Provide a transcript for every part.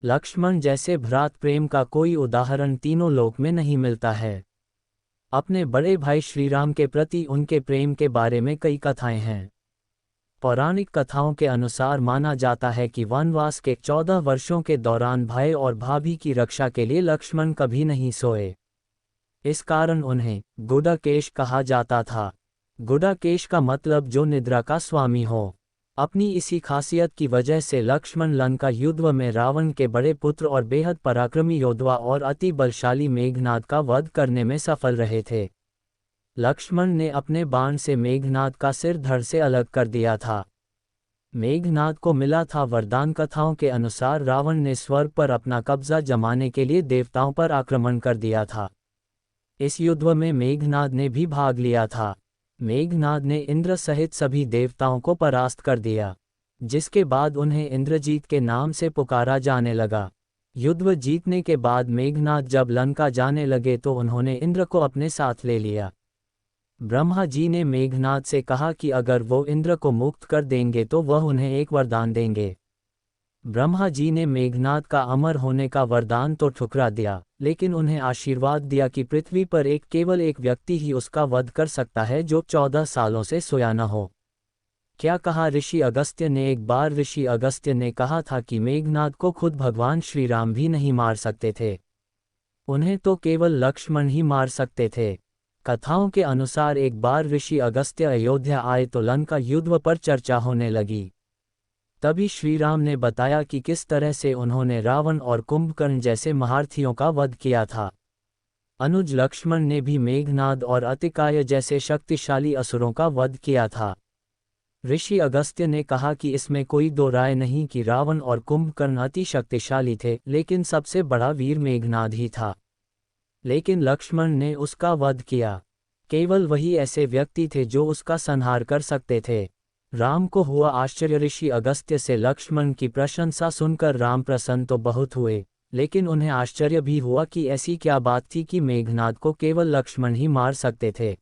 लक्ष्मण जैसे भ्रात प्रेम का कोई उदाहरण तीनों लोक में नहीं मिलता है। अपने बड़े भाई श्रीराम के प्रति उनके प्रेम के बारे में कई कथाएं हैं। पौराणिक कथाओं के अनुसार माना जाता है कि वनवास के 14 वर्षों के दौरान भाई और भाभी की रक्षा के लिए लक्ष्मण कभी नहीं सोए। इस कारण उन्हें गुडाकेश कहा जाता था। गुडाकेश का मतलब जो निद्रा का स्वामी हो। अपनी इसी खासियत की वजह से लक्ष्मण लंका युद्ध में रावण के बड़े पुत्र और बेहद पराक्रमी योद्धा और अति बलशाली मेघनाद का वध करने में सफल रहे थे। लक्ष्मण ने अपने बाण से मेघनाद का सिर धड़ से अलग कर दिया था। मेघनाद को मिला था वरदान। कथाओं के अनुसार रावण ने स्वर्ग पर अपना कब्जा जमाने के लिए देवताओं पर आक्रमण कर दिया था। इस युद्ध में मेघनाद ने भी भाग लिया था। मेघनाद ने इंद्र सहित सभी देवताओं को परास्त कर दिया, जिसके बाद उन्हें इंद्रजीत के नाम से पुकारा जाने लगा। युद्ध जीतने के बाद मेघनाद जब लंका जाने लगे तो उन्होंने इंद्र को अपने साथ ले लिया। ब्रह्मा जी ने मेघनाद से कहा कि अगर वो इंद्र को मुक्त कर देंगे तो वह उन्हें एक वरदान देंगे। ब्रह्मा जी ने मेघनाद का अमर होने का वरदान तो ठुकरा दिया, लेकिन उन्हें आशीर्वाद दिया कि पृथ्वी पर केवल एक व्यक्ति ही उसका वध कर सकता है जो 14 सालों से सोया न हो। क्या कहा ऋषि अगस्त्य ने? एक बार ऋषि अगस्त्य ने कहा था कि मेघनाद को खुद भगवान श्री राम भी नहीं मार सकते थे, उन्हें तो केवल लक्ष्मण ही मार सकते थे। कथाओं के अनुसार एक बार ऋषि अगस्त्य अयोध्या आए तो लंका युद्ध पर चर्चा होने लगी। तभी श्रीराम ने बताया कि किस तरह से उन्होंने रावण और कुंभकर्ण जैसे महारथियों का वध किया था। अनुज लक्ष्मण ने भी मेघनाद और अतिकाय जैसे शक्तिशाली असुरों का वध किया था। ऋषि अगस्त्य ने कहा कि इसमें कोई दो राय नहीं कि रावण और कुंभकर्ण अति शक्तिशाली थे, लेकिन सबसे बड़ा वीर मेघनाद ही था। लेकिन लक्ष्मण ने उसका वध किया। केवल वही ऐसे व्यक्ति थे जो उसका संहार कर सकते थे। राम को हुआ आश्चर्य। ऋषि अगस्त्य से लक्ष्मण की प्रशंसा सुनकर राम प्रसन्न तो बहुत हुए, लेकिन उन्हें आश्चर्य भी हुआ कि ऐसी क्या बात थी कि मेघनाद को केवल लक्ष्मण ही मार सकते थे।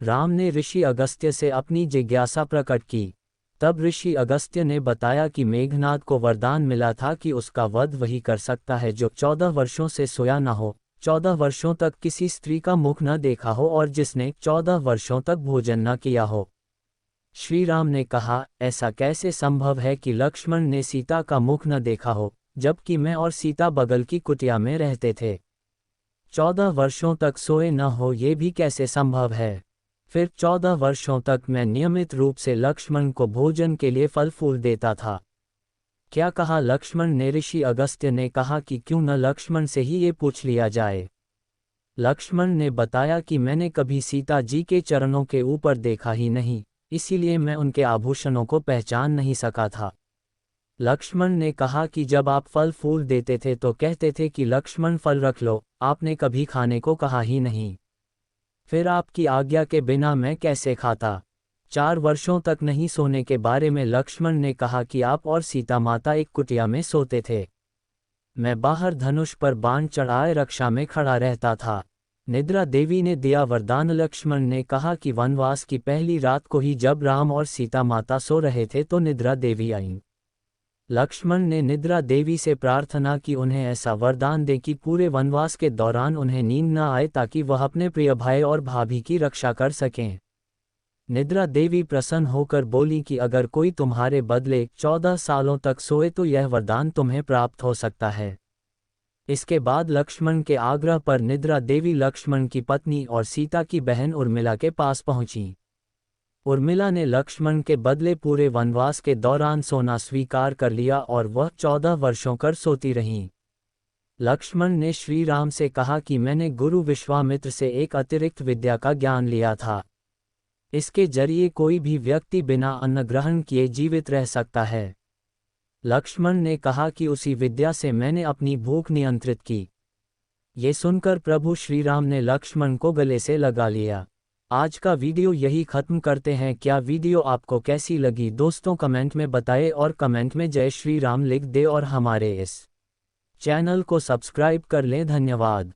राम ने ऋषि अगस्त्य से अपनी जिज्ञासा प्रकट की। तब ऋषि अगस्त्य ने बताया कि मेघनाद को वरदान मिला था कि उसका वध वही कर सकता है जो 14 वर्षों से सोया न हो, 14 वर्षों तक किसी स्त्री का मुख न देखा हो और जिसने 14 वर्षों तक भोजन न किया हो। श्री राम ने कहा, ऐसा कैसे संभव है कि लक्ष्मण ने सीता का मुख न देखा हो, जबकि मैं और सीता बगल की कुटिया में रहते थे। 14 वर्षों तक सोए न हो ये भी कैसे संभव है? फिर 14 वर्षों तक मैं नियमित रूप से लक्ष्मण को भोजन के लिए फल फूल देता था। क्या कहा लक्ष्मण ने? ऋषि अगस्त्य ने कहा कि क्यों न लक्ष्मण से ही ये पूछ लिया जाए। लक्ष्मण ने बताया कि मैंने कभी सीता जी के चरणों के ऊपर देखा ही नहीं, इसीलिए मैं उनके आभूषणों को पहचान नहीं सका था। लक्ष्मण ने कहा कि जब आप फल फूल देते थे तो कहते थे कि लक्ष्मण फल रख लो, आपने कभी खाने को कहा ही नहीं। फिर आपकी आज्ञा के बिना मैं कैसे खाता? 4 वर्षों तक नहीं सोने के बारे में लक्ष्मण ने कहा कि आप और सीता माता एक कुटिया में सोते थे, मैं बाहर धनुष पर बाण चढ़ाए रक्षा में खड़ा रहता था। निद्रा देवी ने दिया वरदान। लक्ष्मण ने कहा कि वनवास की पहली रात को ही जब राम और सीता माता सो रहे थे तो निद्रा देवी आईं। लक्ष्मण ने निद्रा देवी से प्रार्थना की उन्हें ऐसा वरदान दे कि पूरे वनवास के दौरान उन्हें नींद न आए ताकि वह अपने प्रिय भाई और भाभी की रक्षा कर सकें। निद्रा देवी प्रसन्न होकर बोली कि अगर कोई तुम्हारे बदले 14 सालों तक सोए तो यह वरदान तुम्हें प्राप्त हो सकता है। इसके बाद लक्ष्मण के आग्रह पर निद्रा देवी लक्ष्मण की पत्नी और सीता की बहन उर्मिला के पास पहुंची। उर्मिला ने लक्ष्मण के बदले पूरे वनवास के दौरान सोना स्वीकार कर लिया और वह 14 वर्षों कर सोती रहीं। लक्ष्मण ने श्री राम से कहा कि मैंने गुरु विश्वामित्र से एक अतिरिक्त विद्या का ज्ञान लिया था। इसके जरिए कोई भी व्यक्ति बिना अन्न ग्रहण किए जीवित रह सकता है। लक्ष्मण ने कहा कि उसी विद्या से मैंने अपनी भूख नियंत्रित की। ये सुनकर प्रभु श्री राम ने लक्ष्मण को गले से लगा लिया। आज का वीडियो यही खत्म करते हैं। क्या वीडियो आपको कैसी लगी दोस्तों कमेंट में बताएं और कमेंट में जय श्री राम लिख दे और हमारे इस चैनल को सब्सक्राइब कर लें। धन्यवाद।